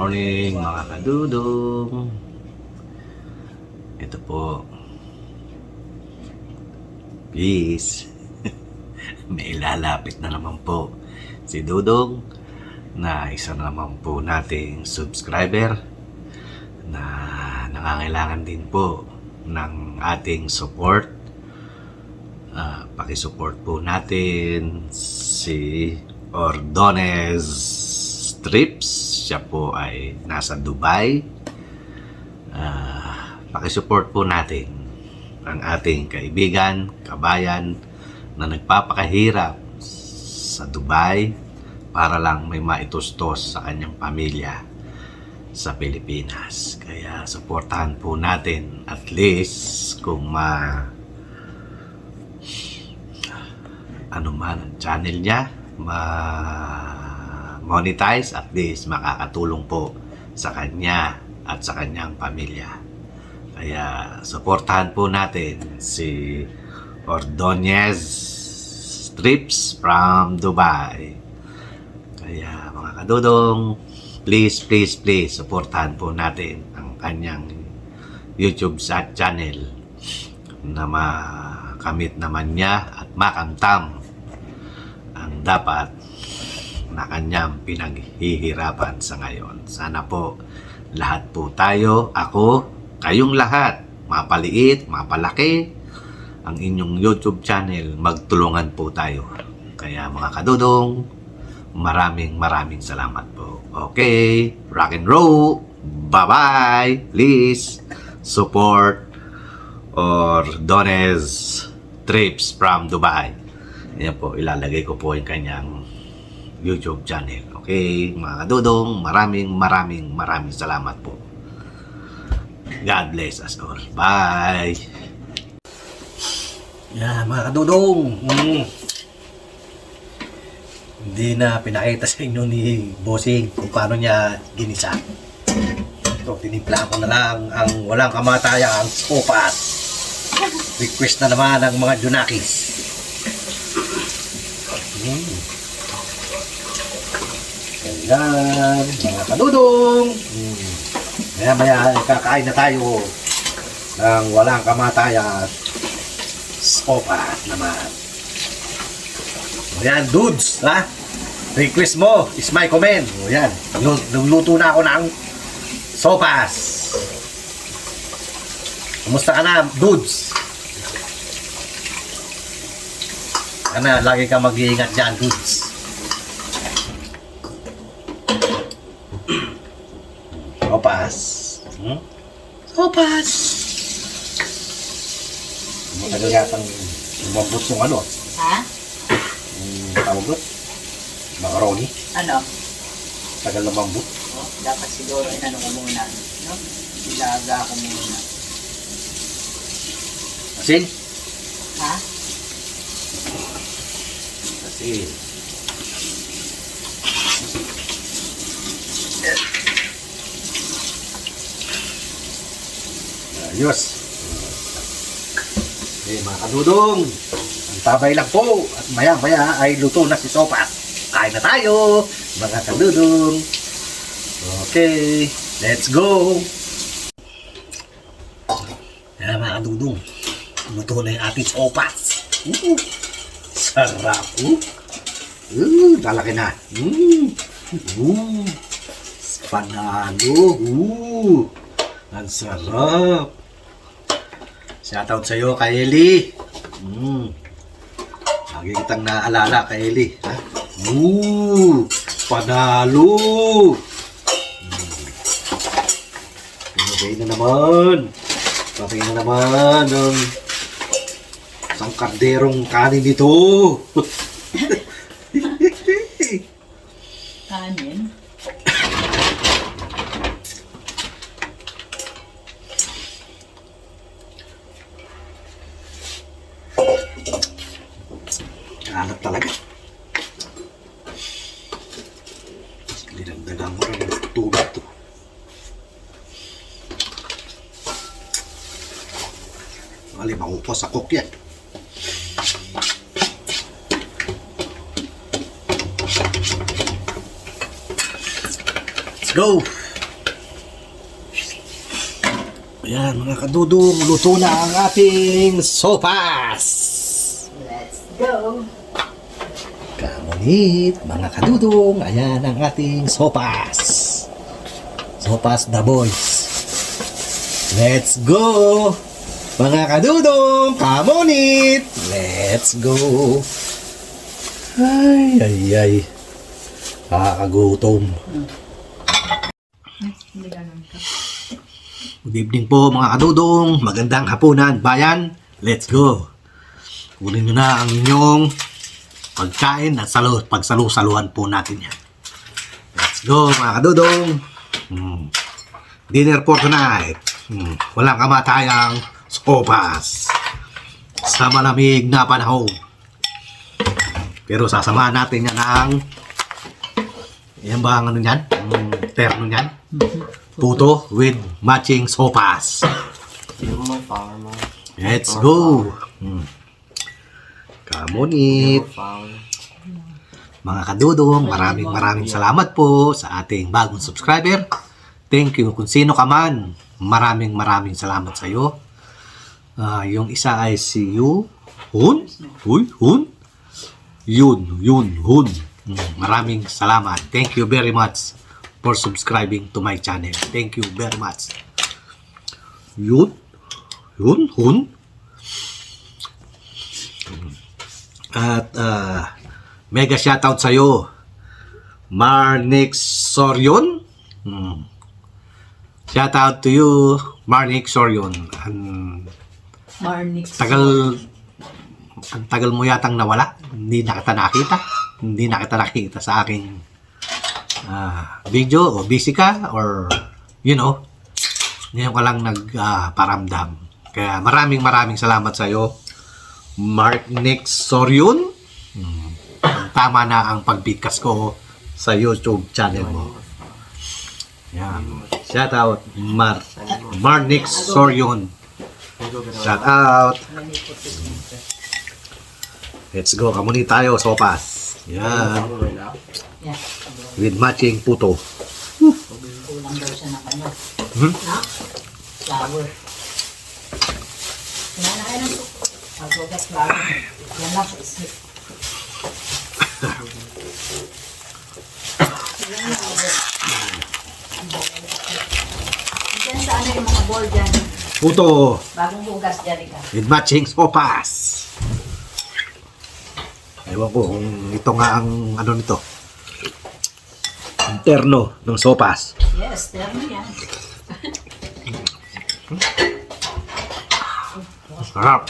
morning mga kadudong. Ito po. Peace. May ilalapit na naman po si Dudong na isa na naman po nating subscriber na nangangailangan din po ng ating support. Pakisupport po natin si Ordonez Trips. Siya po ay nasa Dubai. Pakisupport po natin ang ating kaibigan, kabayan na nagpapakahirap sa Dubai para lang may maitustos sa kanyang pamilya sa Pilipinas. Kaya supportahan po natin at least kung ano man ang channel niya monetize, at least makakatulong po sa kanya at sa kanyang pamilya. Kaya supportahan po natin si Ordonez Trips from Dubai. Kaya mga kadudong, please supportahan po natin ang kanyang YouTube channel na makamit naman niya at makamtam ang dapat na kanyang pinaghihirapan sa ngayon. Sana po lahat po tayo, ako, kayong lahat, mapaliit, mapalaki ang inyong YouTube channel, magtulungan po tayo. Kaya mga kadudong, maraming salamat po. Okay, rock and roll. Bye-bye. Please support Ordonez Trips from Dubai. Yan po, ilalagay ko po yung kanyang YouTube channel. Okay, mga kadudong, maraming salamat po. God bless us all. Bye. Yan, mga kadudong. Hindi na pinakita sa inyo ni Bossing kung paano niya ginisa. Ito, tinimpla ko na lang ang walang kamataya, ang sopas. Request na naman ng mga Junakis. Ayan, mga kadudong. Maya kakain na tayo ng walang kamataya, sopas naman. Ayan, dudes, ha? Request mo is my comment. Ayan, nagluto na ako ng sopas. Kumusta ka na, dudes? Kana, lagi ka mag-iingat dyan, dudes. Sopas. Sopas. Matagal yatang lumambot yung ano. Ha? Tawag doon? Macaroni. Ano? Tagal lumambot. Oh, dapat siguro inano ko muna. No? Ilaga ko muna. Asin? Ha? Asin. Ayos. Eh, mga kadudong, ang tabay lang po. At maya ay luto na si sopas. Kain na tayo, mga kadudong. Okay, let's go. Yan, mga kadudong, luto na yung ating sopas. Sarap. Lalaki na. Panalo. Ang sarap. Shoutout sa'yo, kay Eli. Lagi kitang naalala kay Eli. Ha? Panalo. Pinagay na naman. Patay na naman ng isang karderong kanin nito. Kanin? Alat talaga. Dinagdagan mo rin ng tubig to. Malimang po sa cook yan. Let's go! Ayan mga kadudong, luto na ang ating sopas. Let's go! Kamunit, mga kadudong, ayan ang ating sopas. Sopas the boys. Let's go! Mga kadudong, kamunit! Let's go! Ay, ay, ay. Kakagutom. Good evening po mga kadudong. Magandang hapunan, bayan. Let's go. Kunin nyo na ang inyong pagkain at pagsalu-saluhan po natin yan. Let's go mga kadudong. Dinner for tonight. Walang kamatayang sopas sa malamig na panahon. Pero sasamahan natin yan ng yan ba ang ano yan? Ang terno yan? Puto with matching sopas. Let's go! Kamunit! Mga kadudong, maraming salamat po sa ating bagong subscriber. Thank you kung sino ka man. Maraming salamat sa iyo. Yung isa ay si Hun. Hun. Maraming salamat. Thank you very much for subscribing to my channel. Thank you very much. Hun. At mega shoutout sa iyo, Marnix Sorion. Shoutout to you, Marnix Sorion. Marnix. Ang tagal mo yatang nawala. Hindi na kita nakita sa aking video, o busy ka, or ngayon ka lang nagparamdam. Kaya maraming salamat sa iyo, Mark Nick Sorion. Tama na ang pagbigkas ko sa YouTube channel mo. Yan. Shout out Mark Nick Sorion. Shout out. Let's go. Kamunit tayo, sopas. Yan. Yeah. With matching puto. Kulang daw siya ng ano. Flour. Kaya na kayo ng suko. Pag-ugas flour. Yan lang sa isip. Diyan sa ano yung mga bowl dyan. Puto. Bagong hugas dyan ka. With matching sopas. Ewan ko kung ito nga ang ano nito. Interno ng sopas. Yes, terno yan. Sarap.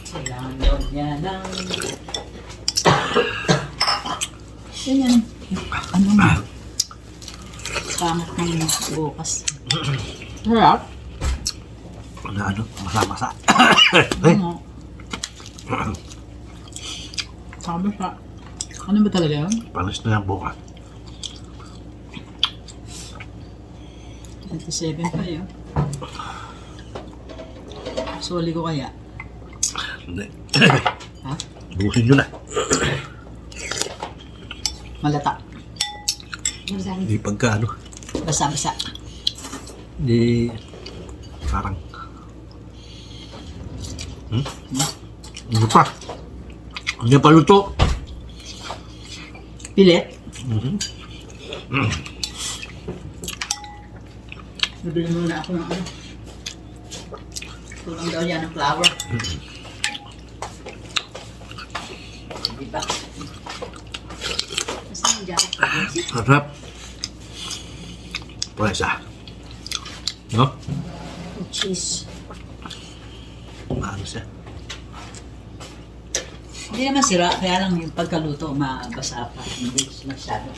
Kailangan daw niya ng... Ganyan. Ano mo? Pangat ng bukas. Sarap. Ano? Masa-masa. Ano? Sabi siya. Ano ba talaga yun? Panis na yung bukas. 27 pa yun. Soli ko kaya? Hindi. Ha? Busin nyo na. Malata. Hindi pagka ano. Basa-basa. Hindi parang ano pa? Hindi pa luto. Pilit? Bibili muna ako ng ano. Tulang daw yan ng flour. Diba? Kasi yung jacket ko. Harap. Pwesa. No? Cheese. Ano siya? Hindi naman sira, kaya lang yung pagkaluto mabasa pa. Hindi masyado.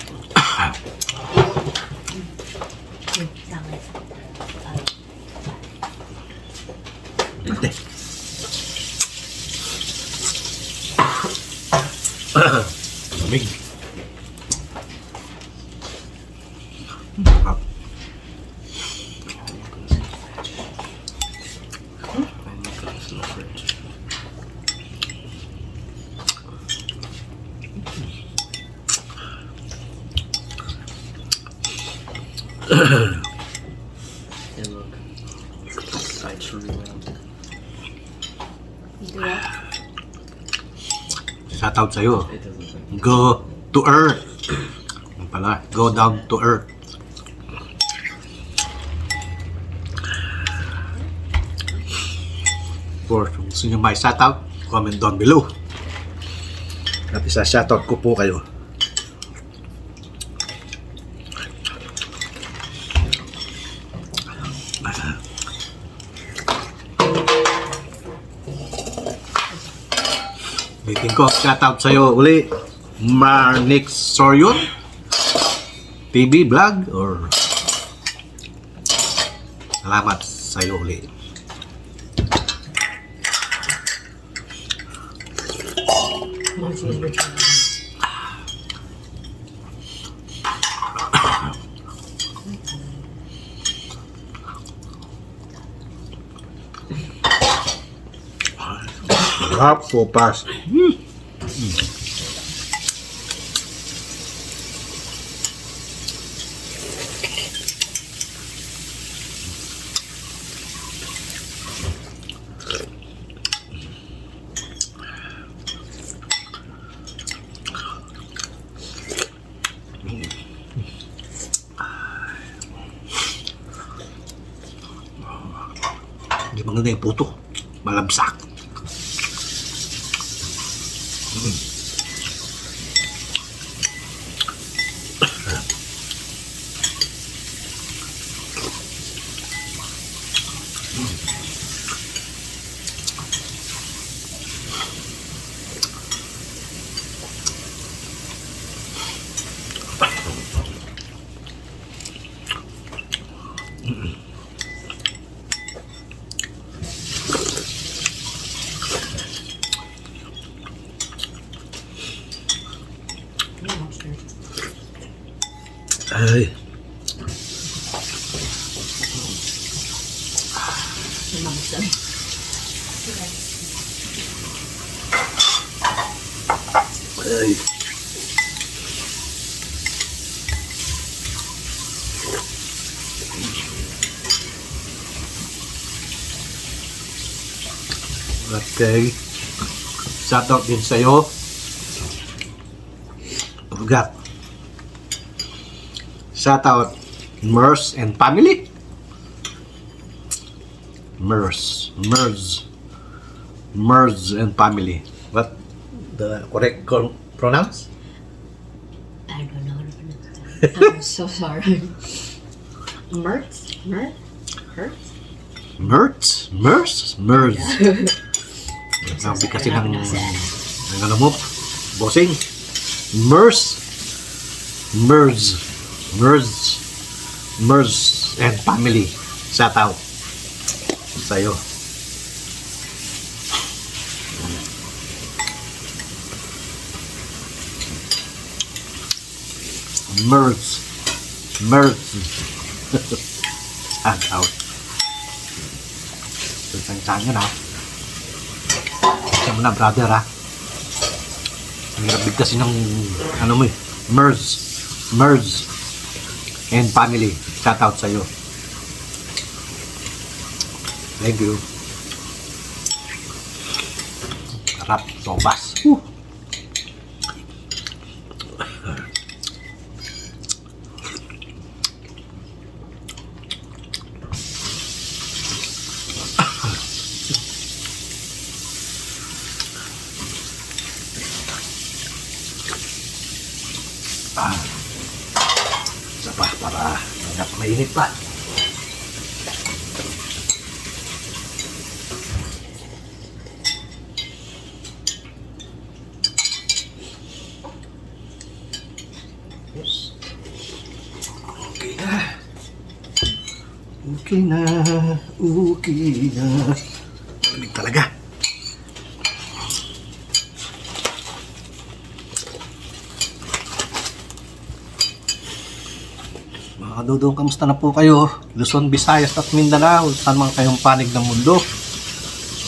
Ate. Lamig. Hey, look. I truly will. Do what? Shoutout sa'yo. It doesn't like Go to earth. Ano pala? Go down to earth. For kung gusto nyo may shoutout, comment down below. At isa shoutout ko po kayo. Bitin ko, shoutout sa'yo uli. Marnix Soryon TV vlog or salamat sa'yo uli. Sarap, sopas. Hindi maganda yung puto. Malabsak. Ay. Ay. Okay. Shoutout din sa'yo. Ugat. Shoutout Mers and family. Mers and family. What the correct pronounce? I don't know how to pronounce that. I'm so sorry. Mertz? Mert? Hertz? Mers. Sabi kasi ng ano mo, bossing. Mers and family. Shout out sa'yo. Mers. Shout out. Saan yun ha? Siya mo na brother ha. Ang hirap bigtasin ng ano mo eh. Mers and family. Shout out sa'yo. Thank you. Sarap, sopas. Isa pa para mainit pa. Yes. Okay na. Malamig talaga. Mga kadudong, kamusta na po kayo? Luzon, Visayas at Mindanao. Saan man kayong panig ng mundo?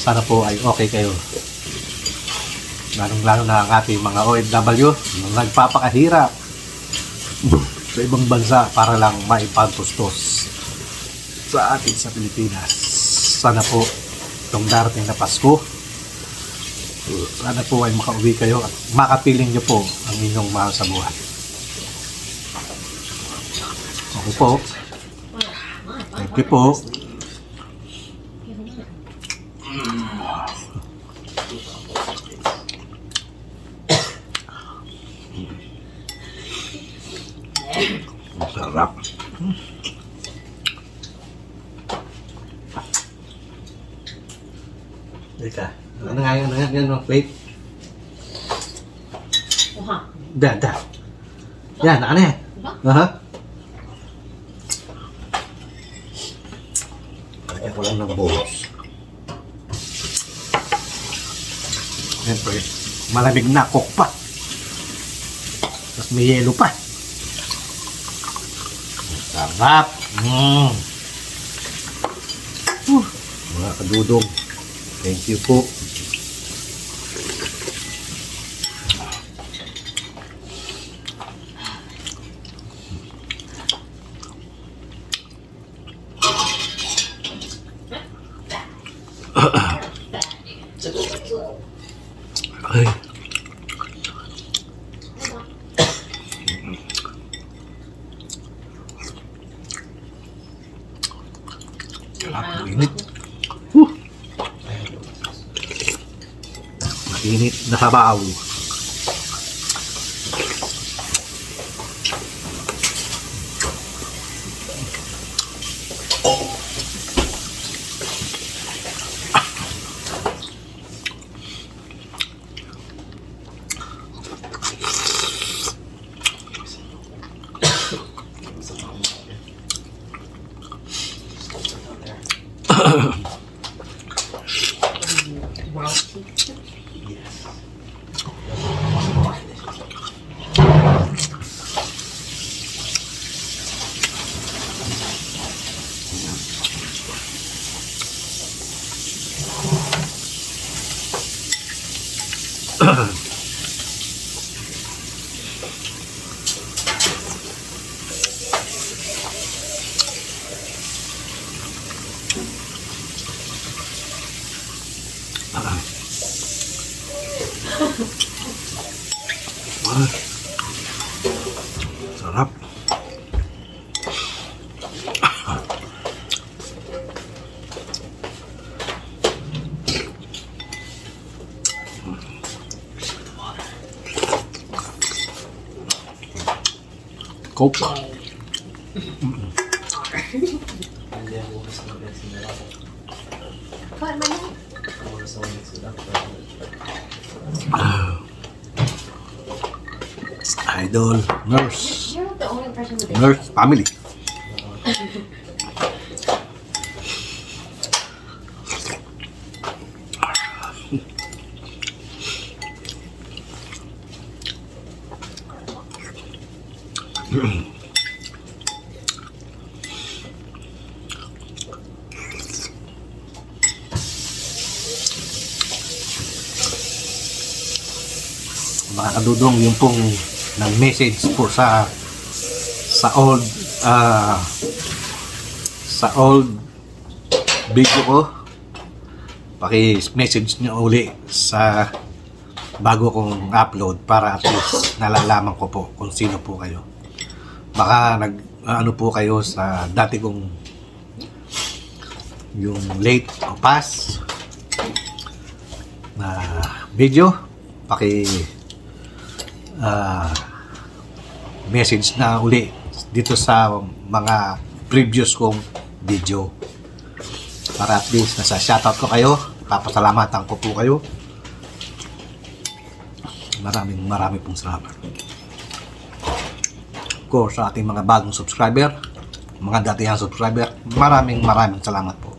Sana po ay okay kayo. Lalong-lalo na ang ating mga OFW na nagpapakahirap sa ibang bansa para lang maipantustos sa atin sa Pilipinas. Sana po itong darating na Pasko, sana po ay makauwi kayo at makapiling nyo po ang inyong mahal sa buhay. Okay po. Thank you po. Sarap. Teka, ano nga yun, wait. Oha. Da. Yan, ano yan? Aha. Lagyan ko lang ng buhos. Siyempre, malamig na coke pa. Tapos may yelo pa. Sarap. Mga kadudong, thank you po. Ay. Sarap, init. Mainit na sabaw. Wow. Sarap. Coke. And then we'll just mix it up. Kuha man yan. We'll just mix it up. Idol, nurse. You're not the only person with this. Nurse family. Mga kadudong, yung pong nag-message po sa old video ko, paki-message nyo uli sa bago kong upload para at least nalalaman ko po kung sino po kayo. Baka ano po kayo sa dati kong yung late o past na video, message na uli dito sa mga previous kong video para at least nasa shoutout ko kayo, papasalamatan ko po kayo. Maraming pong salamat. Of course, sa ating mga bagong subscriber, mga datihang subscriber, maraming salamat po.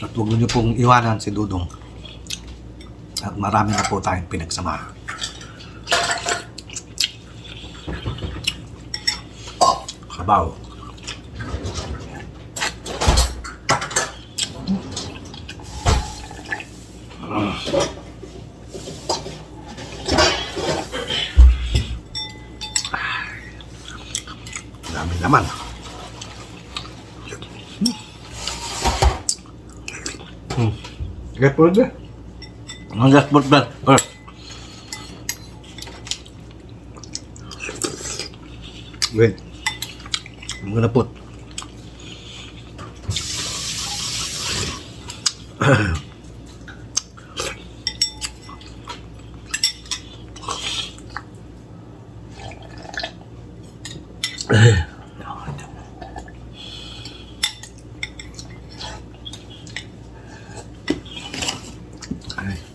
At huwag niyo pong iwanan si Dudong. At marami na po tayong pinagsamahan. Sabaw. Dami naman. Get po dyan. Ang get po dyan. Wait. I'm gonna put.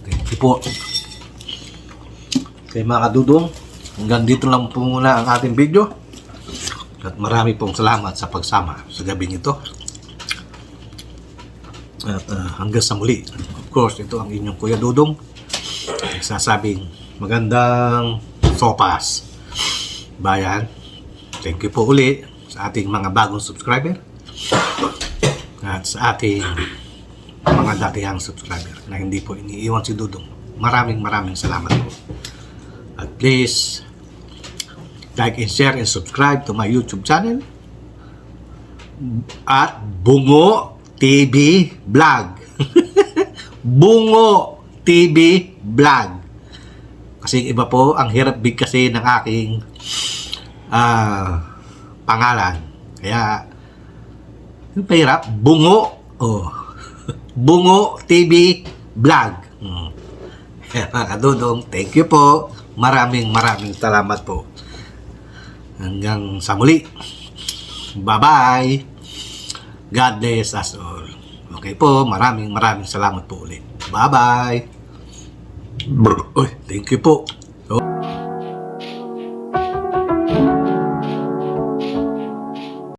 Thank you po. Kay mga kadudong, hanggang dito lang po muna ang ating video. At marami pong salamat sa pagsama sa gabing ito. At hanggang sa muli. Of course, ito ang inyong Kuya Dudong. Sasabing magandang sopas. Bayan. Thank you po uli sa ating mga bagong subscriber. At sa ating mga datihang subscriber na hindi po iniiwan si Dudong. Maraming salamat po. At please, like and share and subscribe to my YouTube channel at Bungo TV Vlog. Bungo TV Vlog. Kasi iba po, ang hirap bigkasin ng aking pangalan. Kaya, yung pahirap, Bungo. Oh. Bungo TV Vlog. Mga kadudong, thank you po. Maraming salamat po. Hanggang sa muli. Bye-bye. God bless us all. Okay po, maraming salamat po ulit. Bye-bye. Uy, thank you po.